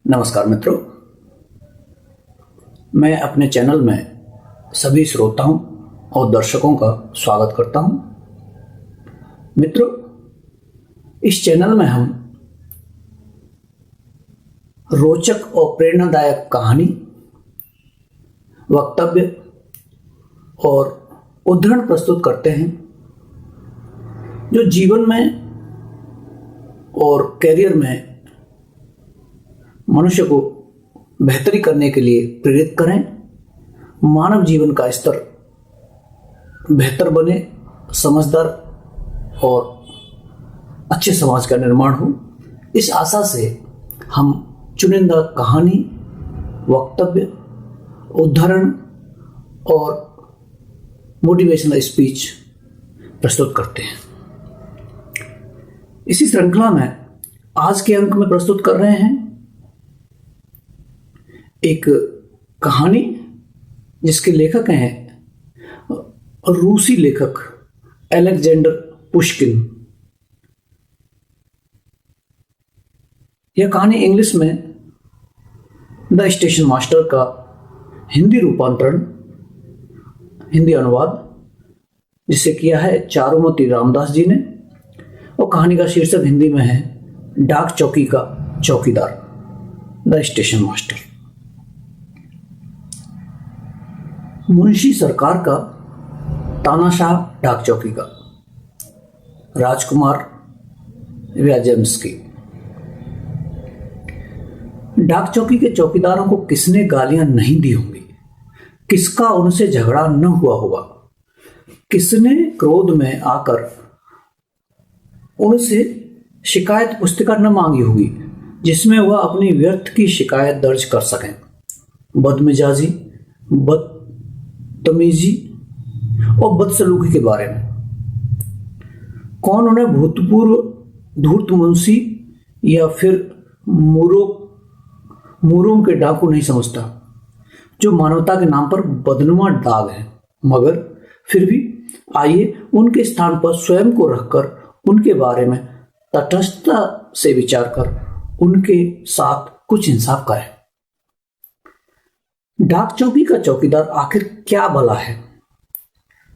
नमस्कार मित्रों, मैं अपने चैनल में सभी श्रोताओं और दर्शकों का स्वागत करता हूं। मित्रों, इस चैनल में हम रोचक और प्रेरणादायक कहानी, वक्तव्य और उद्धरण प्रस्तुत करते हैं जो जीवन में और करियर में मनुष्य को बेहतरी करने के लिए प्रेरित करें, मानव जीवन का स्तर बेहतर बने, समझदार और अच्छे समाज का निर्माण हो। इस आशा से हम चुनिंदा कहानी, वक्तव्य, उदाहरण और मोटिवेशनल स्पीच प्रस्तुत करते हैं। इसी श्रृंखला में आज के अंक में प्रस्तुत कर रहे हैं एक कहानी जिसके लेखक हैं रूसी लेखक अलेक्जेंडर पुश्किन। यह कहानी इंग्लिश में द स्टेशन मास्टर का हिंदी रूपांतरण, हिंदी अनुवाद जिसे किया है चारुमती रामदास जी ने, और कहानी का शीर्षक हिंदी में है डाक चौकी का चौकीदार, द स्टेशन मास्टर। मुंशी सरकार का तानाशाह डाक चौकी का, राजकुमार व्याजेम्स्की। डाक चौकी के चौकीदारों को किसने गालियां नहीं दी होंगी, किसका उनसे झगड़ा न हुआ होगा, किसने क्रोध में आकर उनसे शिकायत पुस्तिका न मांगी होगी जिसमें वह अपनी व्यर्थ की शिकायत दर्ज कर सकें। बदमिजाजी, बदतमीजी और बदसलूकी के बारे में कौन उन्हें भूतपूर्व धूर्त मुंशी या फिर मूरों के डाकू नहीं समझता जो मानवता के नाम पर बदनुमा दाग है। मगर फिर भी आइए उनके स्थान पर स्वयं को रखकर उनके बारे में तटस्थता से विचार कर उनके साथ कुछ इंसाफ करें। डाक चौकी का चौकीदार आखिर क्या भला है?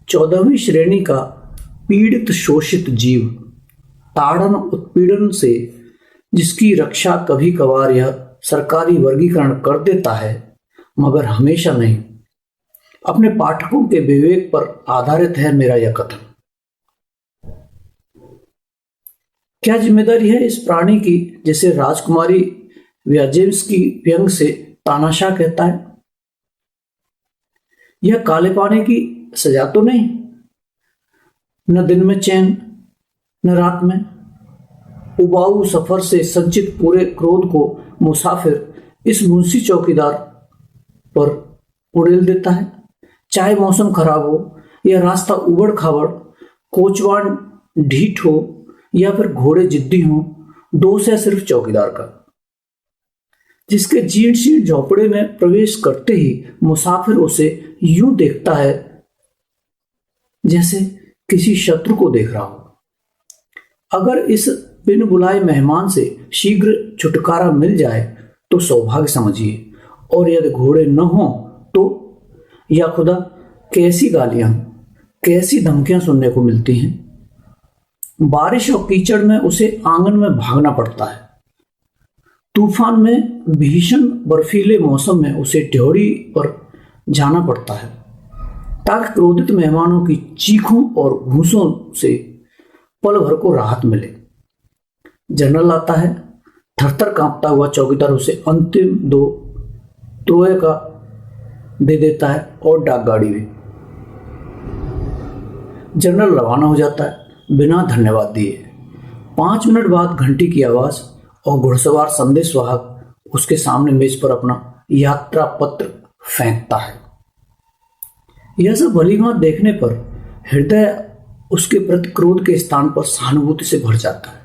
14वीं श्रेणी का पीड़ित शोषित जीव, ताड़न उत्पीड़न से जिसकी रक्षा कभी कभार यह सरकारी वर्गीकरण कर देता है, मगर हमेशा नहीं। अपने पाठकों के विवेक पर आधारित है मेरा यह कथन। क्या जिम्मेदारी है इस प्राणी की जिसे राजकुमारी व्याजेम्स्की व्यंग से तानाशाह कहता है? यह काले पानी की सजा तो नहीं, न दिन में चैन न रात में। उबाऊ सफर से संचित पूरे क्रोध को मुसाफिर इस मुंशी चौकीदार पर उड़ेल देता है। चाहे मौसम खराब हो या रास्ता उबड़ खाबड़, कोचवान ढीठ हो या फिर घोड़े जिद्दी हो, दोष है सिर्फ चौकीदार का, जिसके जीर्ण शीर्ण झोपड़े में प्रवेश करते ही मुसाफिर उसे यूं देखता है जैसे किसी शत्रु को देख रहा हो। अगर इस बिन बुलाए मेहमान से शीघ्र छुटकारा मिल जाए तो सौभाग्य समझिए, और यदि घोड़े न हो तो या खुदा कैसी गालियां, कैसी धमकियां सुनने को मिलती हैं। बारिश और कीचड़ में उसे आंगन में भागना पड़ता है। तूफान में भीषण बर्फीले मौसम में उसे ड्योढ़ी पर जाना पड़ता है ताकि क्रोधित मेहमानों की चीखों और घूंसों से पल भर को राहत मिले। जनरल आता है, थरथर कांपता हुआ चौकीदार उसे अंतिम 2 त्रोए का दे देता है और डाक गाड़ी भी। जनरल रवाना हो जाता है बिना धन्यवाद दिए। 5 मिनट बाद घंटी की आवाज और घुड़सवार संदेश वाहक उसके सामने मेज पर अपना यात्रा पत्र फेंकता है। यह सब भली भांति देखने पर हृदय उसके प्रति क्रोध के स्थान पर सहानुभूति से भर जाता है।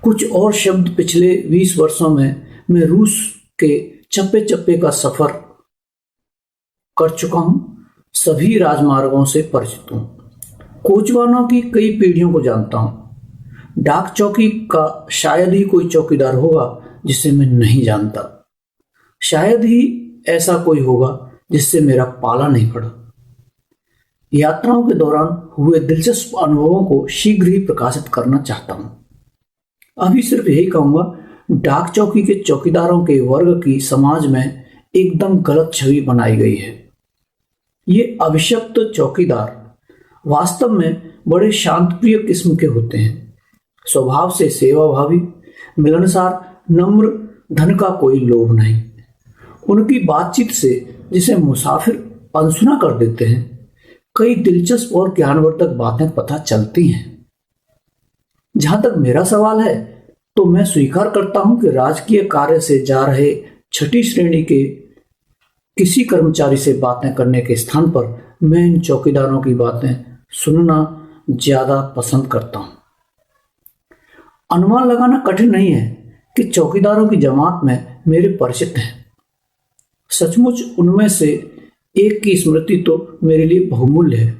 कुछ और शब्द पिछले 20 वर्षों में मैं रूस के चप्पे चप्पे का सफर कर चुका हूं, सभी राजमार्गों से परिचित हूं, कोचवानों की कई पीढ़ियों को जानता हूं। डाक चौकी का शायद ही कोई चौकीदार होगा जिसे मैं नहीं जानता। शायद ही ऐसा कोई होगा जिससे मेरा पाला नहीं पड़ा। यात्राओं के दौरान हुए दिलचस्प अनुभवों को शीघ्र ही प्रकाशित करना चाहता हूँ। अभी सिर्फ यही कहूंगा, डाक चौकी के चौकीदारों के वर्ग की समाज में एकदम गलत छवि बनाई गई है। ये अभिशप्त चौकीदार वास्तव में बड़े शांतप्रिय किस्म के होते हैं, स्वभाव से सेवाभावी, मिलनसार, नम्र, धन का कोई लोभ नहीं। उनकी बातचीत से जिसे मुसाफिर अनसुना कर देते हैं, कई दिलचस्प और ज्ञानवर्धक बातें पता चलती हैं। जहां तक मेरा सवाल है, तो मैं स्वीकार करता हूं कि राजकीय कार्य से जा रहे छठी श्रेणी के किसी कर्मचारी से बातें करने के स्थान पर मैं इन चौकीदारों की बातें सुनना ज्यादा पसंद करता हूं। अनुमान लगाना कठिन नहीं है कि चौकीदारों की जमात में मेरे परिचित हैं। सचमुच उनमें से एक की स्मृति तो मेरे लिए बहुमूल्य है।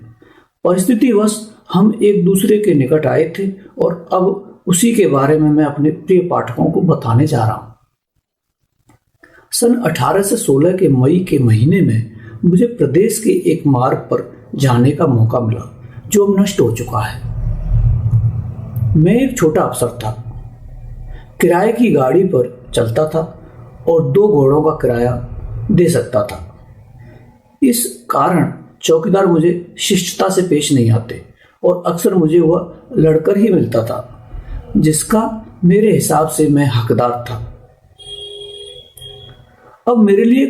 परिस्थितिवश हम एक दूसरे के निकट आए थे और अब उसी के बारे में मैं अपने प्रिय पाठकों को बताने जा रहा हूं। सन 1816 के मई के महीने में मुझे प्रदेश के एक मार्ग पर जाने का मौका मिला जो अब नष्ट हो चुका है। मैं एक छोटा अफसर था, किराए की गाड़ी पर चलता था और 2 घोड़ों का किराया दे सकता था। इस कारण चौकीदार मुझे शिष्टता से पेश नहीं आते और अक्सर मुझे वह लड़कर ही मिलता था जिसका मेरे हिसाब से मैं हकदार था। अब मेरे लिए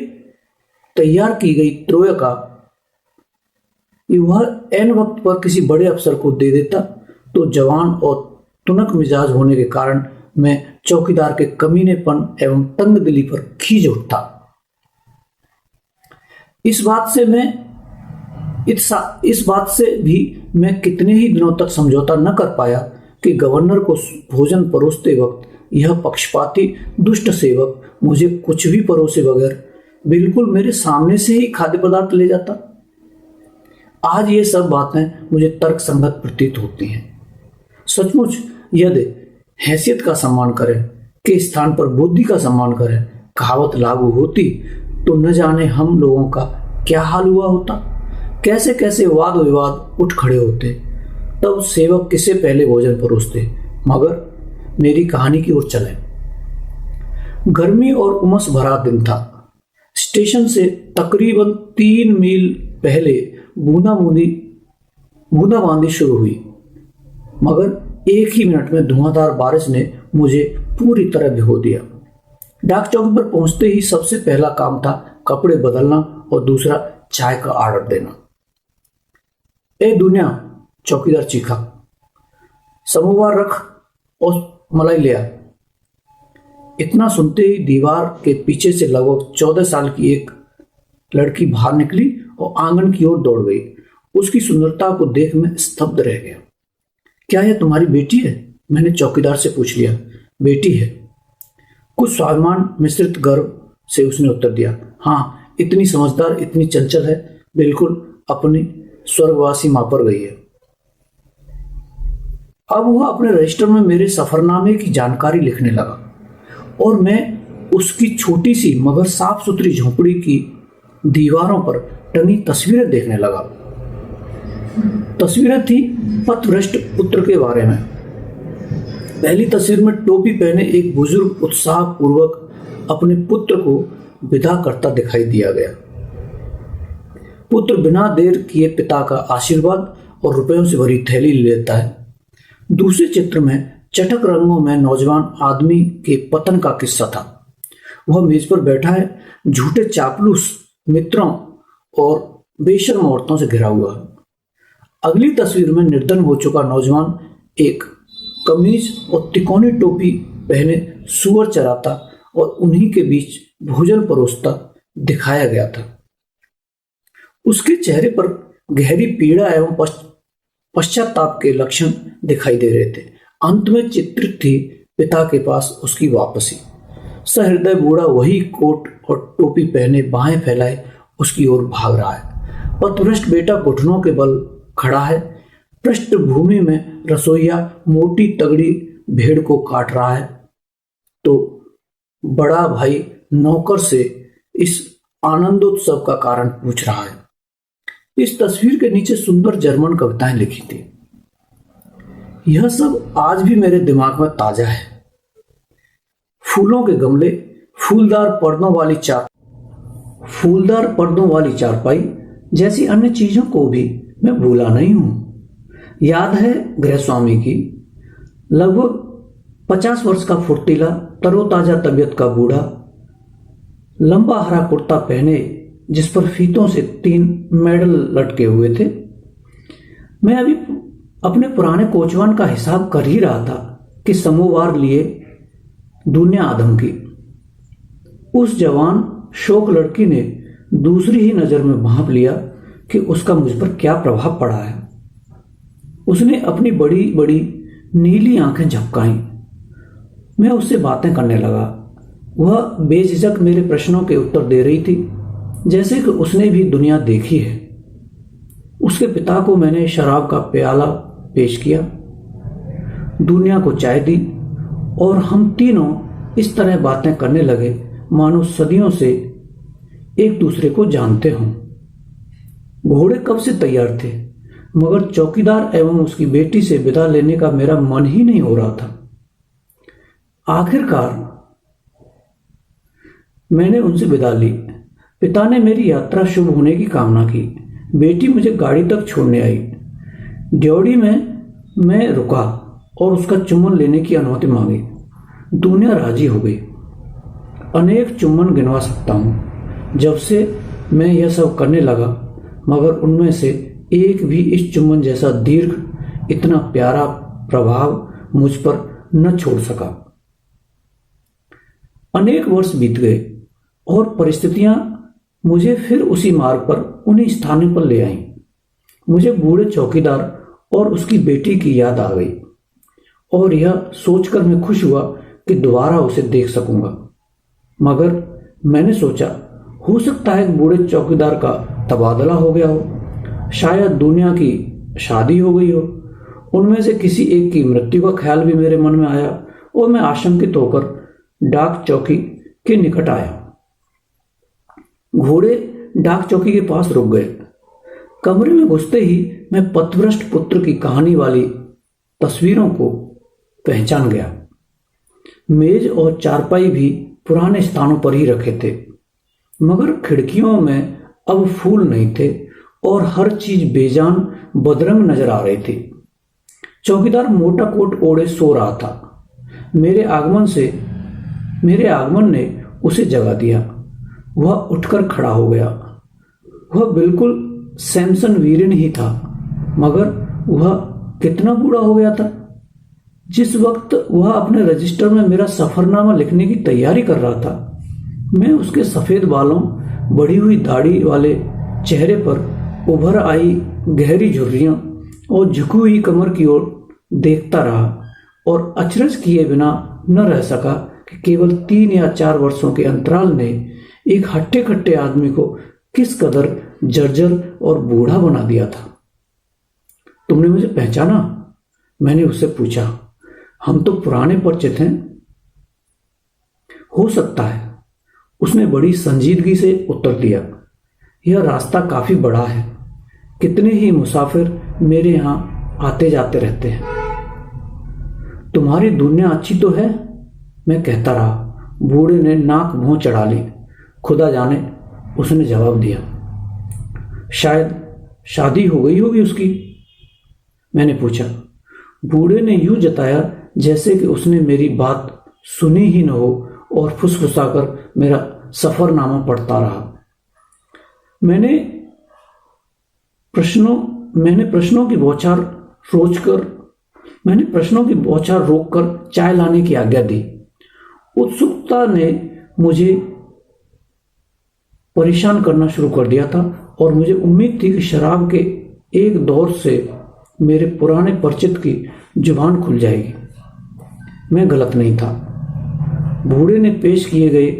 तैयार की गई त्रोयका वह एन वक्त पर किसी बड़े अफसर को दे देता तो जवान और तुनक मिजाज होने के कारण मैं चौकीदार के कमीनेपन एवं तंगदिली पर खींच उठता। इस बात से भी मैं कितने ही दिनों तक समझौता न कर पाया कि गवर्नर को भोजन परोसते वक्त यह पक्षपाती दुष्ट सेवक मुझे कुछ भी परोसे बगैर बिल्कुल मेरे सामने से ही खाद्य पदार्थ ले जाता। आज ये सब बातें मुझे तर्कसंगत प्रतीत होती हैं। सचमुच यदि हैसियत का सम्मान करें के स्थान पर बुद्धि का सम्मान करें कहावत लागू होती तो न जाने हम लोगों का क्या हाल हुआ होता। कैसे कैसे वाद विवाद उठ खड़े होते। तब सेवक किसे पहले भोजन परोसते। मगर मेरी कहानी की ओर चलें। गर्मी और उमस भरा दिन था। स्टेशन से तकरीबन 3 मील पहले बूंदाबांदी शुरू हुई, मगर एक ही मिनट में धुआंधार बारिश ने मुझे पूरी तरह भिगो दिया। डाक चौक पर पहुंचते ही सबसे पहला काम था कपड़े बदलना और दूसरा चाय का ऑर्डर देना। ए दुनिया, चौकीदार चीखा, समोवार रख और मलाई ले आ। इतना सुनते ही दीवार के पीछे से लगभग 14 साल की एक लड़की बाहर निकली और आंगन की ओर दौड़ गई। उसकी सुंदरता को देख मैं स्तब्ध रह गया। क्या यह तुम्हारी बेटी है? मैंने चौकीदार से पूछ लिया। बेटी है, कुछ स्वाभिमान मिश्रित गर्व से उसने उत्तर दिया। हाँ, इतनी समझदार, इतनी चंचल है, बिल्कुल अपनी स्वर्गवासी मां पर गई है। अब वह अपने रजिस्टर में मेरे सफरनामे की जानकारी लिखने लगा और मैं उसकी छोटी सी मगर साफ सुथरी झोंपड़ी की दीवारों पर टंगी तस्वीरें देखने लगा। तस्वीरें थी पथभ्रष्ट पुत्र के बारे में। पहली तस्वीर में टोपी पहने एक बुजुर्ग उत्साह पूर्वक अपने पुत्र को विदा करता दिखाई दिया गया। पुत्र बिना देर किए पिता का आशीर्वाद और रुपयों से भरी थैली ले लेता है। दूसरे चित्र में चटक रंगों में नौजवान आदमी के पतन का किस्सा था। वह मेज पर बैठा है, झूठे चापलूस मित्रों और बेशर्म औरतों से घिरा हुआ है। अगली तस्वीर में निर्धन हो चुका नौजवान एक कमीज और तिकोनी टोपी पहने सूअर चराता और उन्हीं के बीच भोजन परोसता दिखाया गया था। उसके चेहरे पर गहरी पीड़ा एवं पश्चाताप के लक्षण दिखाई दे रहे थे। अंत में चित्रित थी पिता के पास उसकी वापसी। सहृदय बूढ़ा वही कोट और टोपी पहने बाहें फैलाए उसकी ओर भाग रहा है। पथभ्रष्ट बेटा घुटनों के बल खड़ा है। पृष्ठभूमि में रसोइया मोटी तगड़ी भेड़ को काट रहा है तो बड़ा भाई नौकर से इस आनंदोत्सव का कारण पूछ रहा है। इस तस्वीर के नीचे सुंदर जर्मन कविताएं लिखी थी। यह सब आज भी मेरे दिमाग में ताजा है। फूलों के गमले, फूलदार पर्दों वाली चारपाई जैसी अन्य चीजों को भी मैं भूला नहीं हूं। याद है गृहस्वामी की, लगभग 50 वर्ष का फुर्तीला, तरोताजा तबीयत का बूढ़ा, लंबा हरा कुर्ता पहने जिस पर फीतों से 3 मेडल लटके हुए थे। मैं अभी अपने पुराने कोचवान का हिसाब कर ही रहा था कि समोवार लिए दुनिया आदम की। उस जवान शोक लड़की ने दूसरी ही नजर में भांप लिया कि उसका मुझ पर क्या प्रभाव पड़ा है। उसने अपनी बड़ी बड़ी नीली आंखें झपकाईं। मैं उससे बातें करने लगा। वह बेझिझक मेरे प्रश्नों के उत्तर दे रही थी, जैसे कि उसने भी दुनिया देखी है। उसके पिता को मैंने शराब का प्याला पेश किया, दुनिया को चाय दी और हम तीनों इस तरह बातें करने लगे मानो सदियों से एक दूसरे को जानते हों। घोड़े कब से तैयार थे, मगर चौकीदार एवं उसकी बेटी से विदा लेने का मेरा मन ही नहीं हो रहा था। आखिरकार मैंने उनसे विदा ली। पिता ने मेरी यात्रा शुभ होने की कामना की। बेटी मुझे गाड़ी तक छोड़ने आई। ड्योढ़ी में मैं रुका और उसका चुम्बन लेने की अनुमति मांगी। दुनिया राजी हो गई। अनेक चुम्बन गिनवा सकता हूं जब से मैं यह सब करने लगा, मगर उनमें से एक भी इस चुम्बन जैसा दीर्घ, इतना प्यारा प्रभाव मुझ पर न छोड़ सका। अनेक वर्ष बीत गए और परिस्थितियां मुझे फिर उसी मार्ग पर, उन्हीं स्थानों पर ले आईं। मुझे बूढ़े चौकीदार और उसकी बेटी की याद आ गई और यह सोचकर मैं खुश हुआ कि दोबारा उसे देख सकूंगा। मगर मैंने सोचा, हो सकता है बूढ़े चौकीदार का तबादला हो गया हो, शायद दुनिया की शादी हो गई हो। उनमें से किसी एक की मृत्यु का ख्याल भी मेरे मन में आया और मैं आशंकित होकर डाक चौकी के निकट आया। घोड़े डाक चौकी के पास रुक गए। कमरे में घुसते ही मैं पथभ्रष्ट पुत्र की कहानी वाली तस्वीरों को पहचान गया। मेज और चारपाई भी पुराने स्थानों पर ही रखे थे, मगर खिड़कियों में अब फूल नहीं थे और हर चीज बेजान बदरंग नजर आ रही थी। चौकीदार मोटा कोट ओढ़े सो रहा था। मेरे आगमन ने उसे जगा दिया। वह उठकर खड़ा हो गया। वह बिल्कुल सैमसन वीरेन ही था, मगर वह कितना बूढ़ा हो गया था। जिस वक्त वह अपने रजिस्टर में मेरा सफरनामा लिखने की तैयारी कर रहा था, मैं उसके सफेद बालों, बढ़ी हुई दाढ़ी वाले चेहरे पर उभर आई गहरी झुर्रियां और झुकी हुई कमर की ओर देखता रहा और अचरज किए बिना न रह सका कि केवल 3 या 4 वर्षों के अंतराल ने एक हट्टे कट्टे आदमी को किस कदर जर्जर और बूढ़ा बना दिया था। तुमने मुझे पहचाना? मैंने उससे पूछा। हम तो पुराने परिचित हैं। हो सकता है, उसने बड़ी संजीदगी से उत्तर दिया। यह रास्ता काफी बड़ा है। कितने ही मुसाफिर मेरे यहां आते जाते रहते हैं। तुम्हारी दुनिया अच्छी तो है, मैं कहता रहा। बूढ़े ने नाक मुंह चढ़ा ली। खुदा जाने, उसने जवाब दिया। शायद शादी हो गई होगी उसकी, मैंने पूछा। बूढ़े ने यूं जताया जैसे कि उसने मेरी बात सुनी ही न हो और फुसफुसाकर मेरा सफरनामा पढ़ता रहा। मैंने प्रश्नों की बौछार रोककर चाय लाने की आज्ञा दी। उत्सुकता ने मुझे परेशान करना शुरू कर दिया था और मुझे उम्मीद थी कि शराब के एक दौर से मेरे पुराने परिचित की जुबान खुल जाएगी। मैं गलत नहीं था। बूढ़े ने पेश किए गए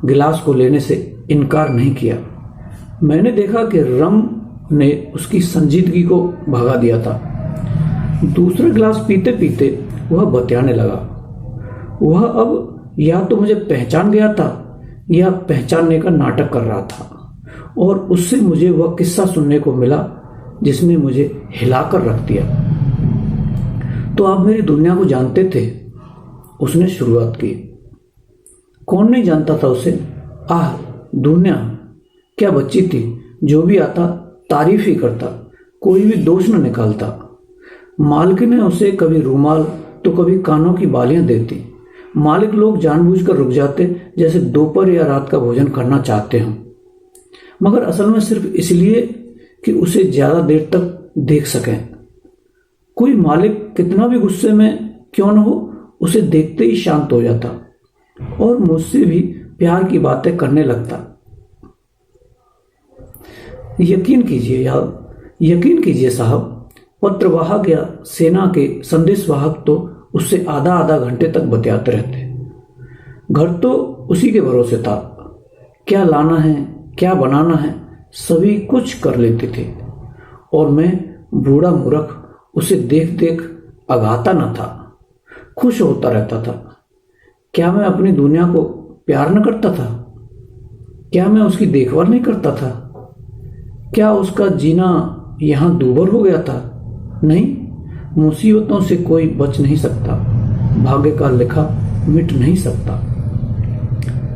गिलास को लेने से इनकार नहीं किया। मैंने देखा कि रम ने उसकी संजीदगी को भगा दिया था। दूसरा गिलास पीते पीते वह बतियाने लगा। वह अब या तो मुझे पहचान गया था या पहचानने का नाटक कर रहा था, और उससे मुझे वह किस्सा सुनने को मिला जिसने मुझे हिलाकर रख दिया। तो आप मेरी दुनिया को जानते थे? उसने शुरुआत की। कौन नहीं जानता था उसे? आह, दुनिया क्या बच्ची थी, जो भी आता तारीफ ही करता, कोई भी दोष न निकालता। मालकिन ने उसे कभी रूमाल तो कभी कानों की बालियां देती। मालिक लोग जानबूझकर रुक जाते, जैसे दोपहर या रात का भोजन करना चाहते हों, मगर असल में सिर्फ इसलिए कि उसे ज्यादा देर तक देख सकें। कोई मालिक कितना भी गुस्से में क्यों न हो, उसे देखते ही शांत हो जाता और मुझसे भी प्यार की बातें करने लगता। यकीन कीजिए साहब, पत्रवाहक या सेना के संदेशवाहक तो उससे आधा आधा घंटे तक बतियाते रहते। घर तो उसी के भरोसे था। क्या लाना है, क्या बनाना है, सभी कुछ कर लेते थे, और मैं बूढ़ा मूर्ख उसे देख देख अघाता न था, खुश होता रहता था। क्या मैं अपनी दुनिया को प्यार न करता था? क्या मैं उसकी देखभाल नहीं करता था? क्या उसका जीना यहां दूभर हो गया था? नहीं, मुसीबतों से कोई बच नहीं सकता, भाग्य का लिखा मिट नहीं सकता।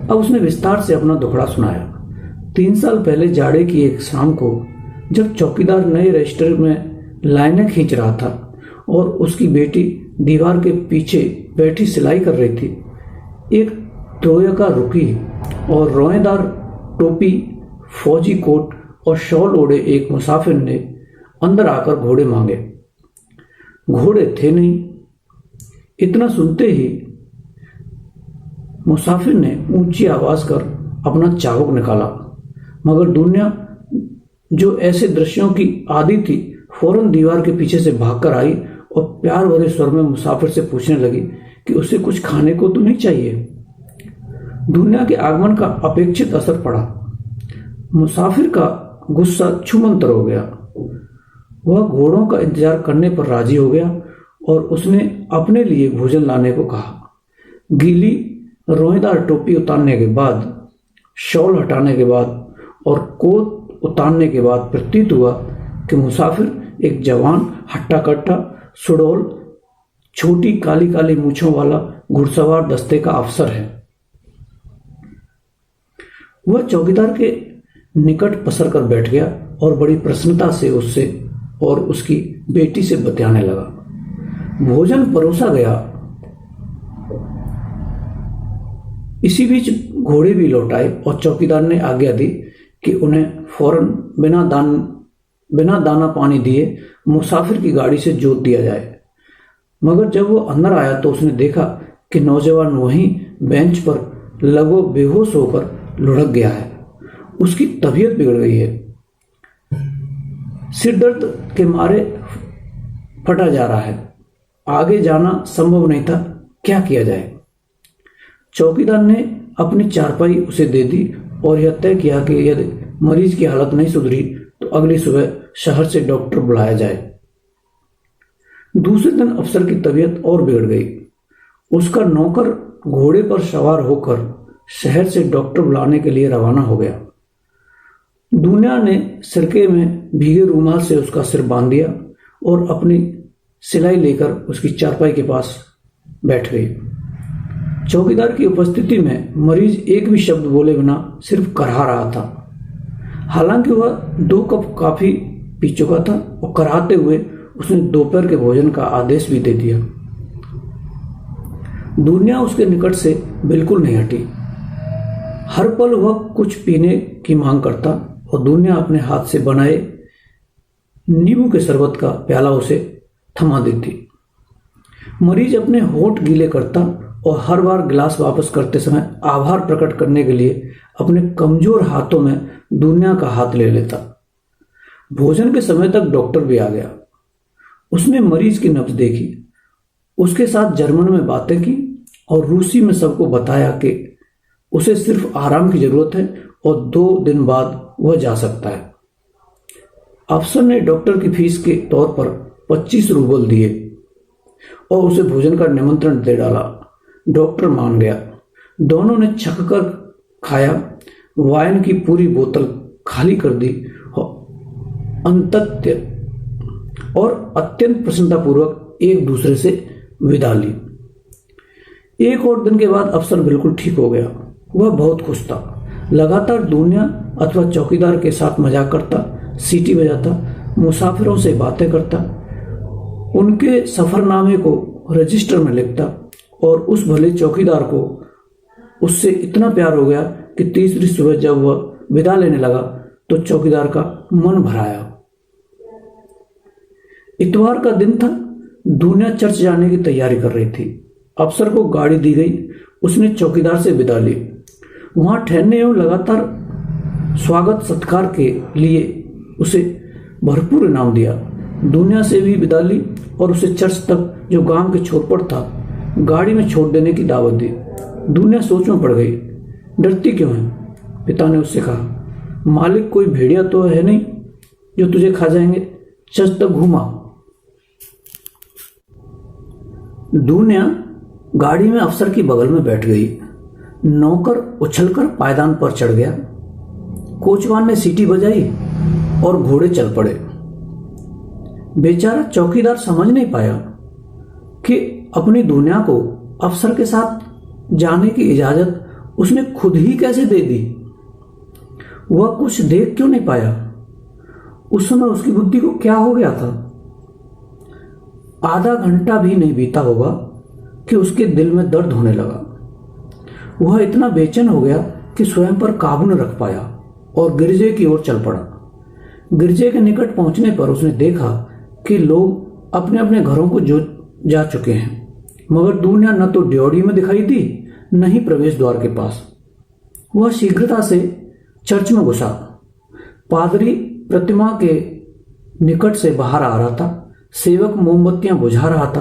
अब उसने विस्तार से अपना दुखड़ा सुनाया। 3 साल पहले जाड़े की एक शाम को, जब चौकीदार नए रजिस्टर में लाइनें खींच रहा था और उसकी बेटी दीवार के पीछे बैठी सिलाई कर रही थी, एक त्रोयका रुकी और रोएदार टोपी, फौजी कोट और शॉल ओढ़े एक मुसाफिर ने अंदर आकर घोड़े मांगे। घोड़े थे नहीं। इतना सुनते ही मुसाफिर ने ऊंची आवाज कर अपना चाबुक निकाला, मगर दुनिया, जो ऐसे दृश्यों की आदी थी, फौरन दीवार के पीछे से भागकर आई और प्यार भरे स्वर में मुसाफिर से पूछने लगी कि उसे कुछ खाने को तो नहीं चाहिए। दुनिया के आगमन का अपेक्षित असर पड़ा। मुसाफिर का गुस्सा छूमंतर हो गया। वह घोड़ों का इंतजार करने पर राजी हो गया और उसने अपने लिए भोजन लाने को कहा। गीली रोएदार टोपी उतारने के बाद, शॉल हटाने के बाद और कोट उतारने के बाद प्रतीत हुआ कि मुसाफिर एक जवान, हट्टा कट्टा, सुडौल, छोटी काली काली मूछों वाला घुड़सवार दस्ते का अफसर है। वह चौकीदार के निकट पसर कर बैठ गया और बड़ी प्रसन्नता से उससे और उसकी बेटी से बतियाने लगा। भोजन परोसा गया। इसी बीच घोड़े भी लौट आए और चौकीदार ने आज्ञा दी कि उन्हें फौरन बिना दाना पानी दिए मुसाफिर की गाड़ी से जोत दिया जाए। मगर जब वो अंदर आया तो उसने देखा कि नौजवान वहीं बेंच पर लगभग बेहोश होकर लुढ़क गया है। उसकी तबीयत बिगड़ गई है। सिर दर्द के मारे फटा जा रहा है। आगे जाना संभव नहीं था। क्या किया जाए? चौकीदार ने अपनी चारपाई उसे दे दी और यह तय किया कि यदि मरीज की हालत नहीं सुधरी तो अगली सुबह शहर से डॉक्टर बुलाया जाए। दूसरे दिन अफसर की तबीयत और बिगड़ गई। उसका नौकर घोड़े पर सवार होकर शहर से डॉक्टर बुलाने के लिए रवाना हो गया। दुनिया ने सिरके में भीगे रूमाल से उसका सिर बांध दिया और अपनी सिलाई लेकर उसकी चारपाई के पास बैठ गई। चौकीदार की उपस्थिति में मरीज एक भी शब्द बोले बिना सिर्फ करहा रहा था। हालांकि वह 2 कप कॉफी पी चुका था और कराहते हुए उसने दोपहर के भोजन का आदेश भी दे दिया। दुनिया उसके निकट से बिल्कुल नहीं हटी। हर पल वह कुछ पीने की मांग करता और दुनिया अपने हाथ से बनाए नींबू के शरबत का प्याला उसे थमा देती। मरीज अपने होठ गीले करता और हर बार गिलास वापस करते समय आभार प्रकट करने के लिए अपने कमजोर हाथों में दुनिया का हाथ ले लेता। भोजन के समय तक डॉक्टर भी आ गया। उसने मरीज की नब्ज देखी, उसके साथ जर्मन में बातें की और रूसी में सबको बताया कि उसे सिर्फ आराम की जरूरत है और 2 दिन बाद वह जा सकता है। अफसर ने डॉक्टर की फीस के तौर पर 25 रूबल दिए और उसे भोजन का निमंत्रण दे डाला। डॉक्टर मान गया। दोनों ने छक कर खाया, वाइन की पूरी बोतल खाली कर दी अंतत्य और अत्यंत प्रसन्नतापूर्वक एक दूसरे से विदा ली। एक और दिन के बाद अफसर बिल्कुल ठीक हो गया। वह बहुत खुश था। लगातार दुनिया अथवा चौकीदार के साथ मजाक करता, सीटी बजाता, मुसाफिरों से बातें करता, उनके सफरनामे को रजिस्टर में लिखता और उस भले चौकीदार को उससे इतना प्यार हो गया कि तीसरी सुबह जब वह विदा लेने लगा तो चौकीदार का मन भर आया। इतवार का दिन था। दुनिया चर्च जाने की तैयारी कर रही थी। अफसर को गाड़ी दी गई। उसने चौकीदार से विदा ली। वहां ठहरने एवं लगातार स्वागत सत्कार के लिए उसे भरपूर इनाम दिया। दुनिया से भी विदा ली और उसे चर्च तक, जो गांव के छोर पर था, गाड़ी में छोड़ देने की दावत दी। दुनिया सोच में पड़ गई। डरती क्यों है? पिता ने उससे कहा। मालिक कोई भेड़िया तो है नहीं जो तुझे खा जाएंगे। चर्च तक घूमा। दुनिया गाड़ी में अफसर की बगल में बैठ गई। नौकर उछलकर पायदान पर चढ़ गया। कोचवान ने सीटी बजाई और घोड़े चल पड़े। बेचारा चौकीदार समझ नहीं पाया कि अपनी दुनिया को अफसर के साथ जाने की इजाजत उसने खुद ही कैसे दे दी। वह कुछ देख क्यों नहीं पाया? उस समय उसकी बुद्धि को क्या हो गया था? आधा घंटा भी नहीं बीता होगा कि उसके दिल में दर्द होने लगा। वह इतना बेचैन हो गया कि स्वयं पर काबू न रख पाया और गिरजे की ओर चल पड़ा। गिरजे के निकट पहुंचने पर उसने देखा कि लोग अपने अपने घरों को जा चुके हैं, मगर दुनिया न तो ड्योढ़ी में दिखाई दी, न ही प्रवेश द्वार के पास। वह शीघ्रता से चर्च में घुसा। पादरी प्रतिमा के निकट से बाहर आ रहा था। सेवक मोमबत्तियां बुझा रहा था।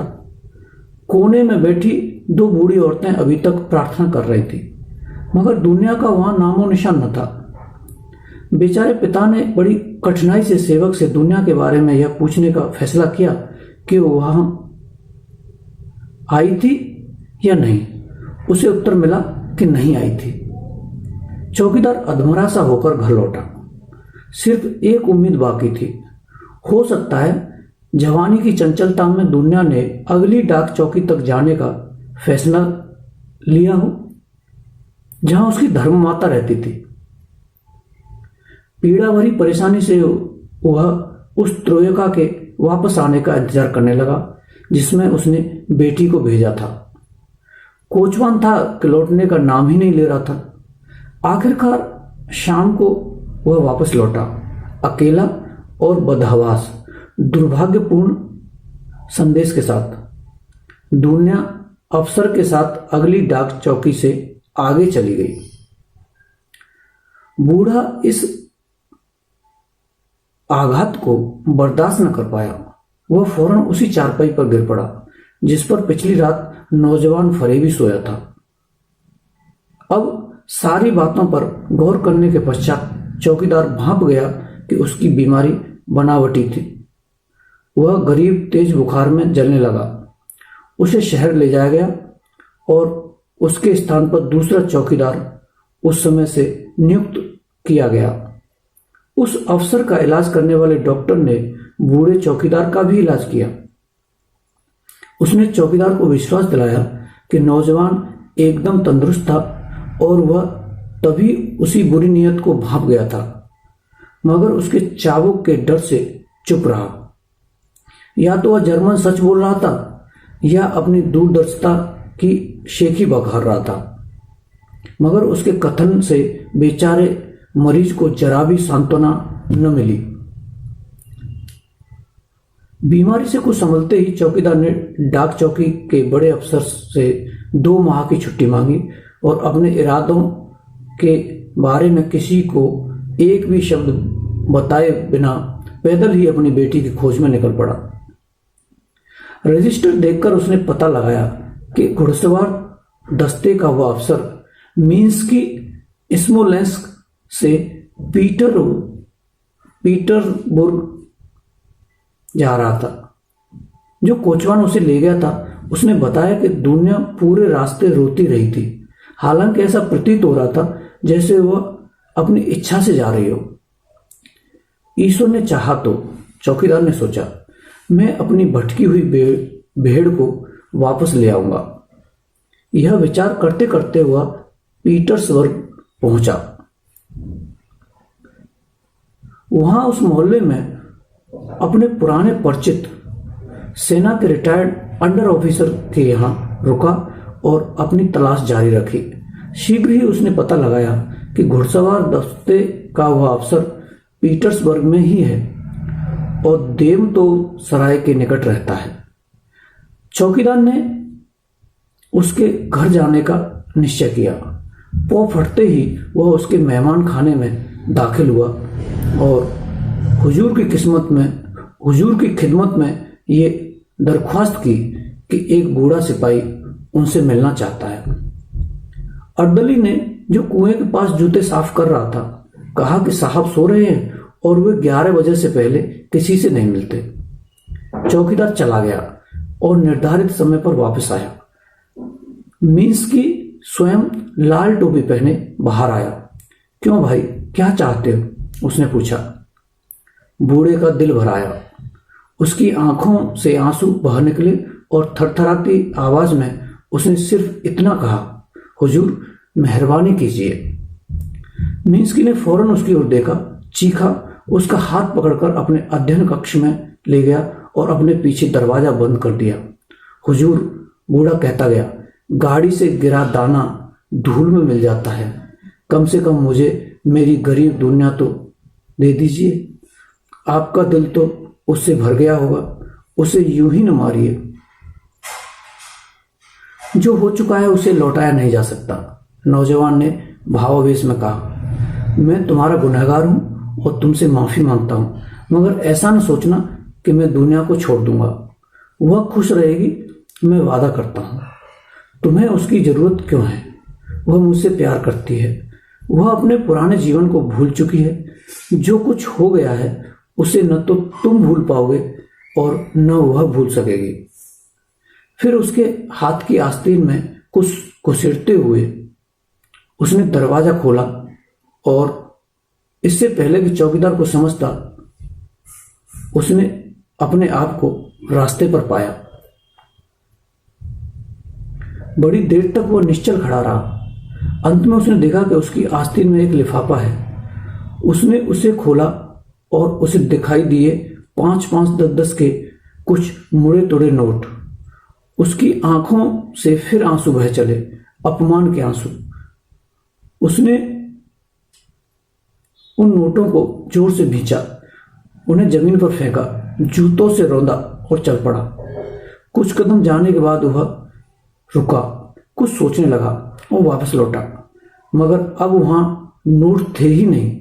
कोने में बैठी दो बूढ़ी औरतें अभी तक प्रार्थना कर रही थी, मगर दुनिया का वहां नामो निशान न था। बेचारे पिता ने बड़ी कठिनाई से सेवक से दुनिया के बारे में यह पूछने का फैसला किया कि वो वहां आई थी या नहीं। उसे उत्तर मिला कि नहीं आई थी। चौकीदार अधमरा सा होकर घर लौटा। सिर्फ एक उम्मीद बाकी थी। हो सकता है जवानी की चंचलता में दुनिया ने अगली डाक चौकी तक जाने का फैसला लिया हो, जहां उसकी धर्म माता रहती थी। पीड़ा भरी परेशानी से वह उस त्रोयका के वापस आने का इंतजार करने लगा जिसमें उसने बेटी को भेजा था। कोचवान था कि लौटने का नाम ही नहीं ले रहा था। आखिरकार शाम को वह वापस लौटा, अकेला और बदहवास, दुर्भाग्यपूर्ण संदेश के साथ। दुनिया अफसर के साथ अगली डाक चौकी से आगे चली गई। बूढ़ा इस आघात को बर्दाश्त न कर पाया। वह फौरन उसी चारपाई पर गिर पड़ा जिस पर पिछली रात नौजवान फरेबी सोया था। अब सारी बातों पर गौर करने के पश्चात चौकीदार भांप गया कि उसकी बीमारी बनावटी थी। वह गरीब तेज बुखार में जलने लगा। उसे शहर ले जाया गया और उसके स्थान पर दूसरा चौकीदार उस समय से नियुक्त किया गया। उस अफसर का इलाज करने वाले डॉक्टर ने बूढ़े चौकीदार का भी इलाज किया। उसने चौकीदार को विश्वास दिलाया कि नौजवान एकदम तंदुरुस्त था और वह तभी उसी बुरी नीयत को भांप गया था, मगर उसके चाबुक के डर से चुप रहा। या तो वह जर्मन सच बोल रहा था या अपनी दूरदर्शिता की शेखी बघार रहा था, मगर उसके कथन से बेचारे मरीज को जरा भी सांत्वना न मिली। बीमारी से कुछ संभलते ही चौकीदार ने डाक चौकी के बड़े अफसर से 2 माह की छुट्टी मांगी और अपने इरादों के बारे में किसी को एक भी शब्द बताए बिना पैदल ही अपनी बेटी की खोज में निकल पड़ा। रजिस्टर देखकर उसने पता लगाया कि घुड़सवार दस्ते का वह अफसर मिन्स्की स्मोलेंस्क से पीटरबुर्ग जा रहा था। जो कोचवान उसे ले गया था उसने बताया कि दुनिया पूरे रास्ते रोती रही थी। हालांकि ऐसा प्रतीत हो रहा था जैसे वह अपनी इच्छा से जा रही हो। ईश्वर ने चाहा तो, चौकीदार ने सोचा, मैं अपनी भटकी हुई भेड़ को वापस ले आऊंगा। यह विचार करते करते वह पीटर्सबर्ग पहुंचा। वहां उस मोहल्ले में अपने पुराने परिचित सेना के रिटायर्ड अंडर ऑफिसर के यहाँ रुका और अपनी तलाश जारी रखी। शीघ्र ही उसने पता लगाया कि घुड़सवार दस्ते का वह अफसर पीटर्सबर्ग में ही है और देव तो सराय के निकट रहता है। चौकीदार ने उसके घर जाने का निश्चय किया। पौ फटते ही वह उसके मेहमान खाने में दाखिल हुआ और हुजूर की खिदमत में ये दरख्वास्त की कि एक बूढ़ा सिपाही उनसे मिलना चाहता है। अर्दली ने, जो कुएं के पास जूते साफ कर रहा था, कहा कि साहब सो रहे हैं और वे 11 बजे से पहले किसी से नहीं मिलते। चौकीदार चला गया और निर्धारित समय पर वापस आया। मिन्स्की स्वयं लाल टोपी पहने बाहर आया। क्यों भाई, क्या चाहते हो? उसने पूछा। बूढ़े का दिल भर आया। उसकी आंखों से आंसू बह निकले और थरथराती आवाज में उसने सिर्फ इतना कहा, हुजूर मेहरबानी कीजिए। मिन्स्की ने फौरन उसकी ओर देखा, चीखा, उसका हाथ पकड़कर अपने अध्ययन कक्ष में ले गया और अपने पीछे दरवाजा बंद कर दिया। हुजूर, बूढ़ा कहता गया, गाड़ी से गिरा दाना धूल में मिल जाता है। कम से कम मुझे मेरी गरीब दुनिया तो दे दीजिए। आपका दिल तो उससे भर गया होगा, उसे यूं ही न मारिए। जो हो चुका है उसे लौटाया नहीं जा सकता, नौजवान ने भावावेश में कहा। मैं तुम्हारा गुनहगार हूं और तुमसे माफी मांगता हूं, मगर ऐसा न सोचना कि मैं दुनिया को छोड़ दूंगा। वह खुश रहेगी, मैं वादा करता हूं। तुम्हें उसकी जरूरत क्यों है? वह मुझसे प्यार करती है। वह अपने पुराने जीवन को भूल चुकी है। जो कुछ हो गया है उसे न तो तुम भूल पाओगे और न वह भूल सकेगी। फिर उसके हाथ की आस्तीन में कुछ घुसेड़ते हुए उसने दरवाजा खोला और इससे पहले कि चौकीदार को समझता, उसने अपने आप को रास्ते पर पाया। बड़ी देर तक वह निश्चल खड़ा रहा। अंत में उसने देखा कि उसकी आस्तीन में एक लिफाफा है। उसने उसे खोला और उसे दिखाई दिए 5-5, 10-10 के कुछ मुड़े तोड़े नोट। उसकी आंखों से फिर आंसू बह चले, अपमान के आंसू। उसने उन नोटों को जोर से भींचा, उन्हें जमीन पर फेंका, जूतों से रौंदा और चल पड़ा। कुछ कदम जाने के बाद वह रुका, कुछ सोचने लगा और वापस लौटा, मगर अब वहां नोट थे ही नहीं।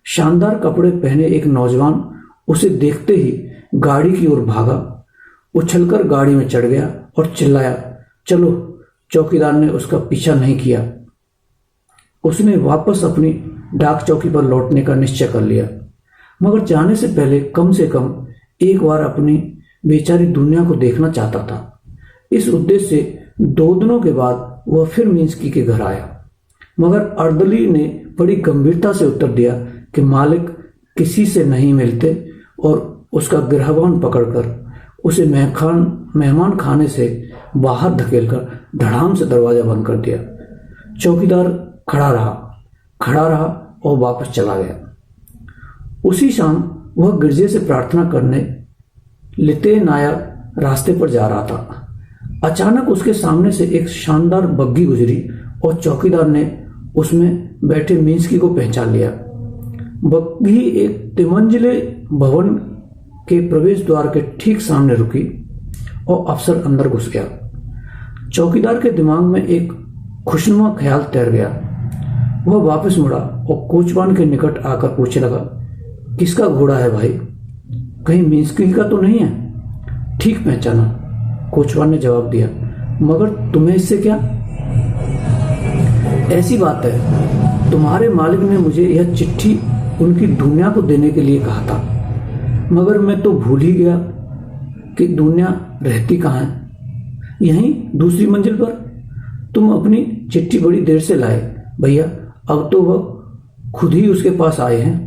शानदार कपड़े पहने एक नौजवान उसे देखते ही गाड़ी की ओर भागा, उछलकर गाड़ी में चढ़ गया और चिल्लाया, चलो। चौकीदार ने उसका पीछा नहीं किया। उसने वापस अपनी डाक चौकी पर लौटने का निश्चय कर लिया, मगर जाने से पहले कम से कम एक बार अपनी बेचारी दुनिया को देखना चाहता था। इस उद्देश्य से 2 दिनों के बाद वह फिर मिन्स्की के घर आया, मगर अर्दली ने बड़ी गंभीरता से उत्तर दिया कि मालिक किसी से नहीं मिलते और उसका गिरहवान पकड़कर उसे मेहमान खाने से बाहर धकेलकर धड़ाम से दरवाजा बंद कर दिया। चौकीदार खड़ा रहा और वापस चला गया। उसी शाम वह गिरजे से प्रार्थना करने लिते नाया रास्ते पर जा रहा था। अचानक उसके सामने से एक शानदार बग्घी गुजरी और चौकीदार ने उसमें बैठे मिन्स्की को पहचान लिया। बग्घी एक तिमंजिले भवन के प्रवेश द्वार के ठीक सामने रुकी और अफसर अंदर घुस गया। चौकीदार के दिमाग में एक खुशनुमा ख्याल तैर गया। वह वापस मुड़ा और कोचवान के निकट आकर पूछने लगा, किसका घोड़ा है भाई? कहीं मिन्स्की का तो नहीं है? ठीक पहचाना, कोचवान ने जवाब दिया, मगर तुम्हें इससे क्या? ऐसी बात है, तुम्हारे मालिक ने मुझे यह चिट्ठी उनकी दुनिया को देने के लिए कहा था, मगर मैं तो भूल ही गया कि दुनिया रहती कहाँ है। यहीं दूसरी मंजिल पर। तुम अपनी चिट्ठी बड़ी देर से लाए भैया, अब तो वह खुद ही उसके पास आए हैं।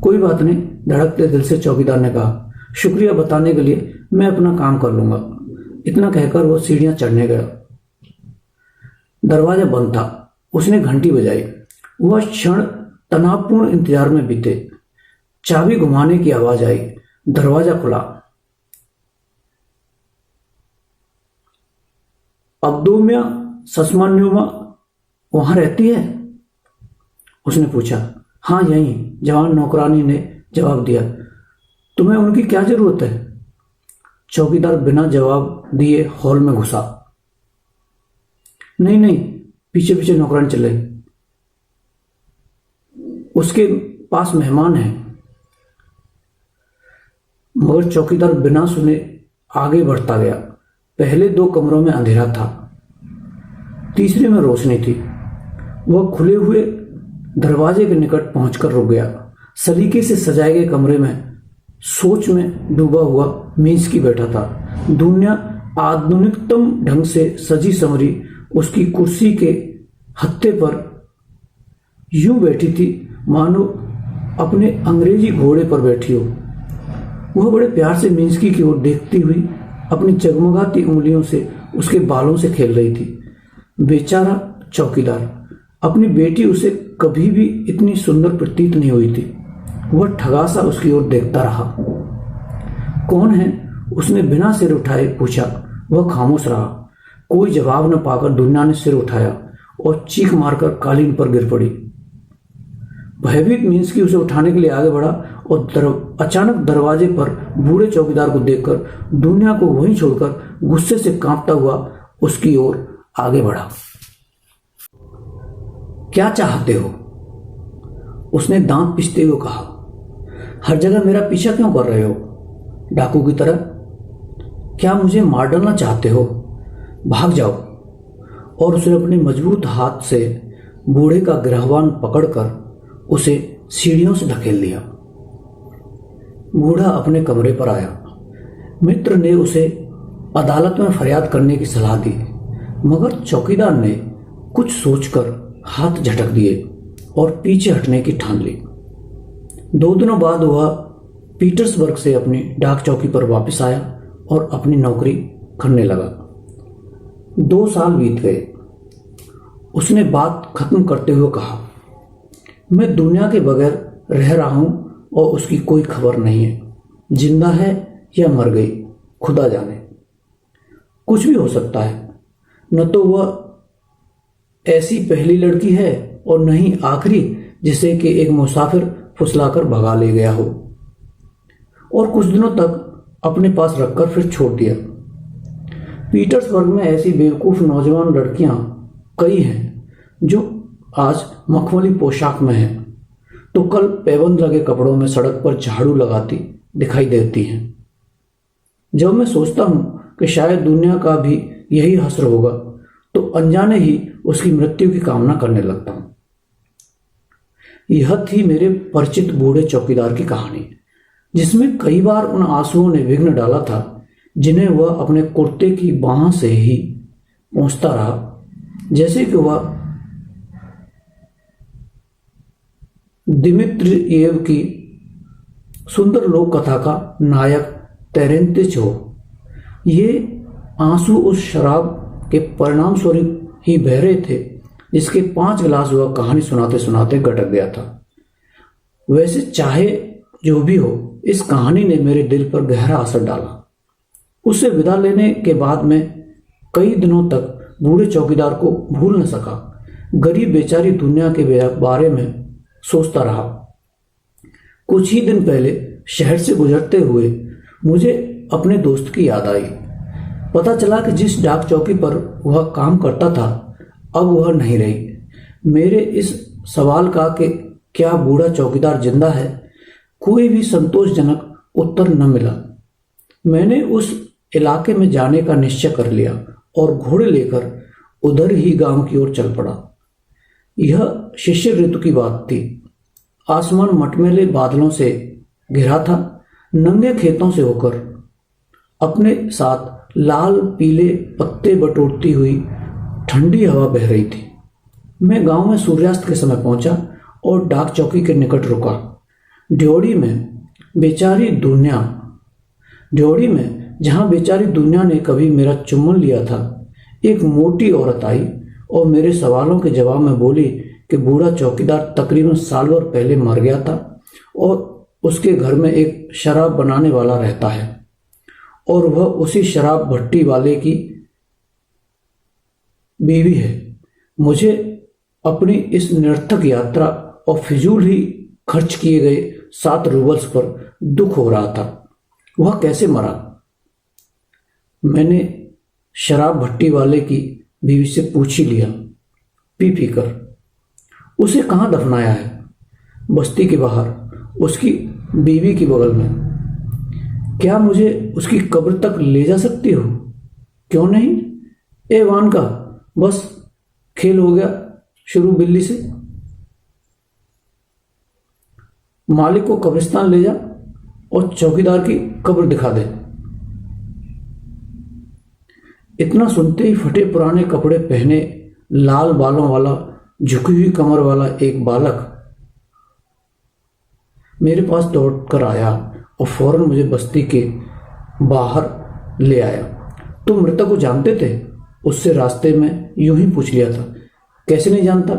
कोई बात नहीं, धड़कते दिल से चौकीदार ने कहा। शुक्रिया बताने के लिए, मैं अपना काम कर लूंगा। इतना कहकर वो सीढ़ियां चढ़ने गया। दरवाजा बंद था। उसने घंटी बजाई। वह क्षण तनावपूर्ण इंतजार में बीते। चाबी घुमाने की आवाज आई। दरवाजा खुला। अब्दोमिया सस्मान्योमा वहां रहती है? उसने पूछा। हाँ, यहीं, जवान नौकरानी ने जवाब दिया। तुम्हें उनकी क्या जरूरत है? चौकीदार बिना जवाब दिए हॉल में घुसा। नहीं नहीं, पीछे पीछे नौकरानी चल रही। उसके पास मेहमान है। मगर चौकीदार बिना सुने आगे बढ़ता गया। पहले 2 कमरों में अंधेरा था, तीसरे में रोशनी थी। वह खुले हुए दरवाजे के निकट पहुंचकर रुक गया। सलीके से सजाए गए कमरे में सोच में डूबा हुआ मींस बैठा था। दुनिया आधुनिकतम ढंग से सजी संवरी उसकी कुर्सी के हत्थे पर यूं बैठी थी मानो अपने अंग्रेजी घोड़े पर बैठी हो। वह बड़े प्यार से मिंस्की की ओर देखती हुई अपनी जगमगाती उंगलियों से उसके बालों से खेल रही थी। बेचारा चौकीदार, अपनी बेटी उसे कभी भी इतनी सुंदर प्रतीत नहीं हुई थी। वह ठगासा उसकी ओर देखता रहा। कौन है? उसने बिना सिर उठाए पूछा। वह खामोश रहा। कोई जवाब न पाकर दुनिया ने सिर उठाया और चीख मारकर कालीन पर गिर पड़ी। भयभीत मिंस्की उसे उठाने के लिए आगे बढ़ा और अचानक दरवाजे पर बूढ़े चौकीदार को देखकर दुनिया को वहीं छोड़कर गुस्से से कांपता हुआ उसकी ओर आगे बढ़ा। क्या चाहते हो? उसने दांत पिसते हुए कहा। हर जगह मेरा पीछा क्यों कर रहे हो, डाकू की तरह? क्या मुझे मार डालना चाहते हो? भाग जाओ। और उसने अपने मजबूत हाथ से बूढ़े का गिरहवान पकड़कर उसे सीढ़ियों से धकेल दिया। बूढ़ा अपने कमरे पर आया। मित्र ने उसे अदालत में फरियाद करने की सलाह दी, मगर चौकीदार ने कुछ सोचकर हाथ झटक दिए और पीछे हटने की ठान ली। 2 दिनों बाद वह पीटर्सबर्ग से अपनी डाक चौकी पर वापस आया और अपनी नौकरी करने लगा। 2 साल बीत गए। उसने बात खत्म करते हुए कहा, मैं दुनिया के बगैर रह रहा हूं और उसकी कोई खबर नहीं है। जिंदा है या मर गई, खुदा जाने। कुछ भी हो सकता है। न तो वह ऐसी पहली लड़की है और न ही आखिरी जिसे कि एक मुसाफिर फुसलाकर भगा ले गया हो और कुछ दिनों तक अपने पास रखकर फिर छोड़ दिया। पीटर्सबर्ग में ऐसी बेवकूफ नौजवान लड़कियां कई हैं जो आज मखमली पोशाक में हैं तो कल पैबंद लगे कपड़ों में सड़क पर झाड़ू लगाती दिखाई देती हैं। जब मैं सोचता हूं कि शायद दुनिया का भी यही हश्र होगा तो अनजाने ही उसकी मृत्यु की कामना करने लगता हूं। यह थी मेरे परिचित बूढ़े चौकीदार की कहानी, जिसमें कई बार उन आंसुओं ने विघ्न डाला था जिन्हें वह अपने कुर्ते की बाह से ही पहुंचता रहा, जैसे कि वह दिमित्रियेव की सुंदर लोक कथा का नायक तेरेंतिच हो। ये आंसू उस शराब के परिणाम स्वरूप ही बह रहे थे जिसके 5 गिलास वह कहानी सुनाते सुनाते गटक गया था। वैसे चाहे जो भी हो, इस कहानी ने मेरे दिल पर गहरा असर डाला। उससे विदा लेने के बाद मैं कई दिनों तक बूढ़े चौकीदार को भूल न सका। गरीब बेचारी दुनिया के बारे में सोचता रहा। कुछ ही दिन पहले शहर से गुजरते हुए मुझे अपने दोस्त की याद आई। पता चला कि जिस डाक चौकी पर वह काम करता था अब वह नहीं रही। मेरे इस सवाल का कि क्या बूढ़ा चौकीदार जिंदा है, कोई भी संतोषजनक उत्तर न मिला। मैंने उस इलाके में जाने का निश्चय कर लिया और घोड़े लेकर उधर ही गांव की ओर चल पड़ा। यह शिशिर ऋतु की बात थी। आसमान मटमैले बादलों से घिरा था। नंगे खेतों से होकर अपने साथ लाल पीले पत्ते बटोरती हुई ठंडी हवा बह रही थी। मैं गांव में सूर्यास्त के समय पहुंचा और डाक चौकी के निकट रुका। ड्योढ़ी में जहां बेचारी दुनिया ने कभी मेरा चुम्बन लिया था, एक मोटी औरत आई और मेरे सवालों के जवाब में बोली कि बूढ़ा चौकीदार तकरीबन साल भर पहले मर गया था और उसके घर में एक शराब बनाने वाला रहता है और वह उसी शराब भट्टी वाले की बीवी है। मुझे अपनी इस निरर्थक यात्रा और फिजूल ही खर्च किए गए 7 रूबल्स पर दुख हो रहा था। वह कैसे मरा? मैंने शराब भट्टी वाले की बीवी से पूछ ही लिया, पी कर। उसे कहाँ दफनाया है? बस्ती के बाहर, उसकी बीवी के बगल में। क्या मुझे उसकी कब्र तक ले जा सकती हो? क्यों नहीं? ए वानका, बस खेल हो गया शुरू बिल्ली से। मालिक को कब्रिस्तान ले जा और चौकीदार की कब्र दिखा दे। इतना सुनते ही फटे पुराने कपड़े पहने, लाल बालों वाला, झुकी हुई कमर वाला एक बालक मेरे पास दौड़कर आया और फौरन मुझे बस्ती के बाहर ले आया। तुम मृतक को जानते थे? उससे रास्ते में यूं ही पूछ लिया था। कैसे नहीं जानता?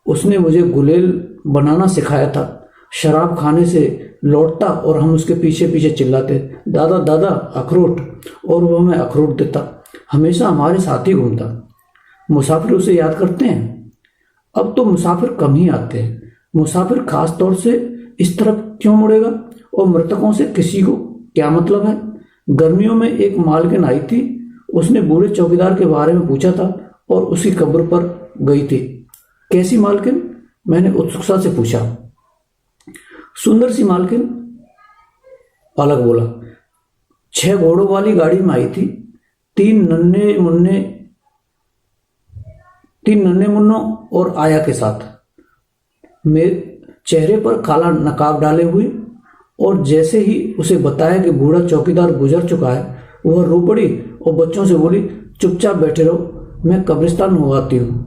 उसने मुझे गुलेल बनाना सिखाया था। शराब खाने से लौटता और हम उसके पीछे पीछे चिल्लाते, दादा दादा अखरोट, और वह हमें अखरोट देता। हमेशा हमारे साथ ही घूमता। मुसाफिर उसे याद करते हैं? अब तो मुसाफिर कम ही आते हैं। मुसाफिर खास तौर से इस तरफ क्यों मुड़ेगा? और मृतकों से किसी को क्या मतलब है? गर्मियों में एक मालकिन आई थी, उसने बूढ़े चौकीदार के बारे में पूछा था और उसकी कब्र पर गई थी। कैसी मालकिन? मैंने उत्सुकता से पूछा। सुंदर सी मालकिन, बालक बोला। 6 घोड़ों वाली गाड़ी में आई थी, 3 नन्हे मुन्नों और आया के साथ। मेरे चेहरे पर काला नकाब डाले हुए, और जैसे ही उसे बताया कि बूढ़ा चौकीदार गुजर चुका है, वह रो पड़ी और बच्चों से बोली, चुपचाप बैठे रहो, मैं कब्रिस्तान हो आती हूँ।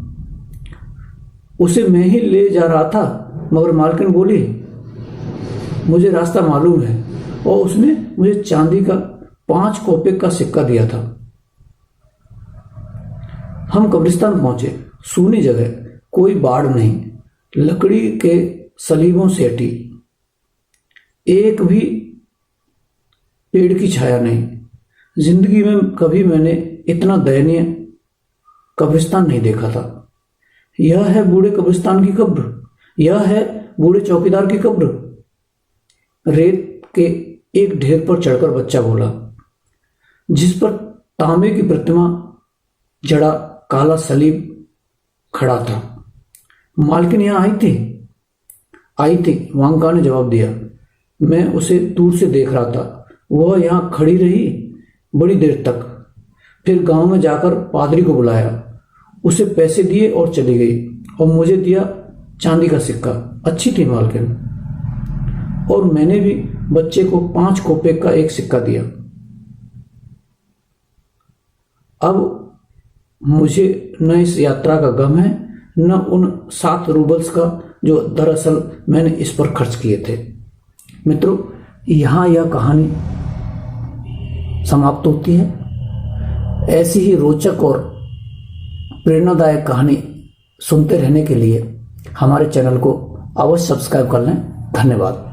उसे मैं ही ले जा रहा था, मगर मालकिन बोली, मुझे रास्ता मालूम है, और उसने मुझे चांदी का 5 कोपेक का सिक्का दिया था। हम कब्रिस्तान पहुंचे। सूनी जगह, कोई बाड़ नहीं, लकड़ी के सलीबों से हटी, एक भी पेड़ की छाया नहीं। जिंदगी में कभी मैंने इतना दयनीय कब्रिस्तान नहीं देखा था। यह है बूढ़े कब्रिस्तान की कब्र, यह है बूढ़े चौकीदार की कब्र। रेत के एक ढेर पर चढ़कर बच्चा बोला, जिस पर तांबे की प्रतिमा जड़ा काला सलीब खड़ा था। मालकिन यहां आई थी, वांका ने जवाब दिया। मैं उसे दूर से देख रहा था। वह यहां खड़ी रही बड़ी देर तक, फिर गांव में जाकर पादरी को बुलाया, उसे पैसे दिए और चली गई, और मुझे दिया चांदी का सिक्का। अच्छी थी मालकिन। और मैंने भी बच्चे को 5 कोपेक का एक सिक्का दिया। अब मुझे न इस यात्रा का गम है, न उन 7 रूबल्स का जो दरअसल मैंने इस पर खर्च किए थे। मित्रों, यहाँ यह कहानी समाप्त होती है। ऐसी ही रोचक और प्रेरणादायक कहानी सुनते रहने के लिए हमारे चैनल को अवश्य सब्सक्राइब कर लें। धन्यवाद।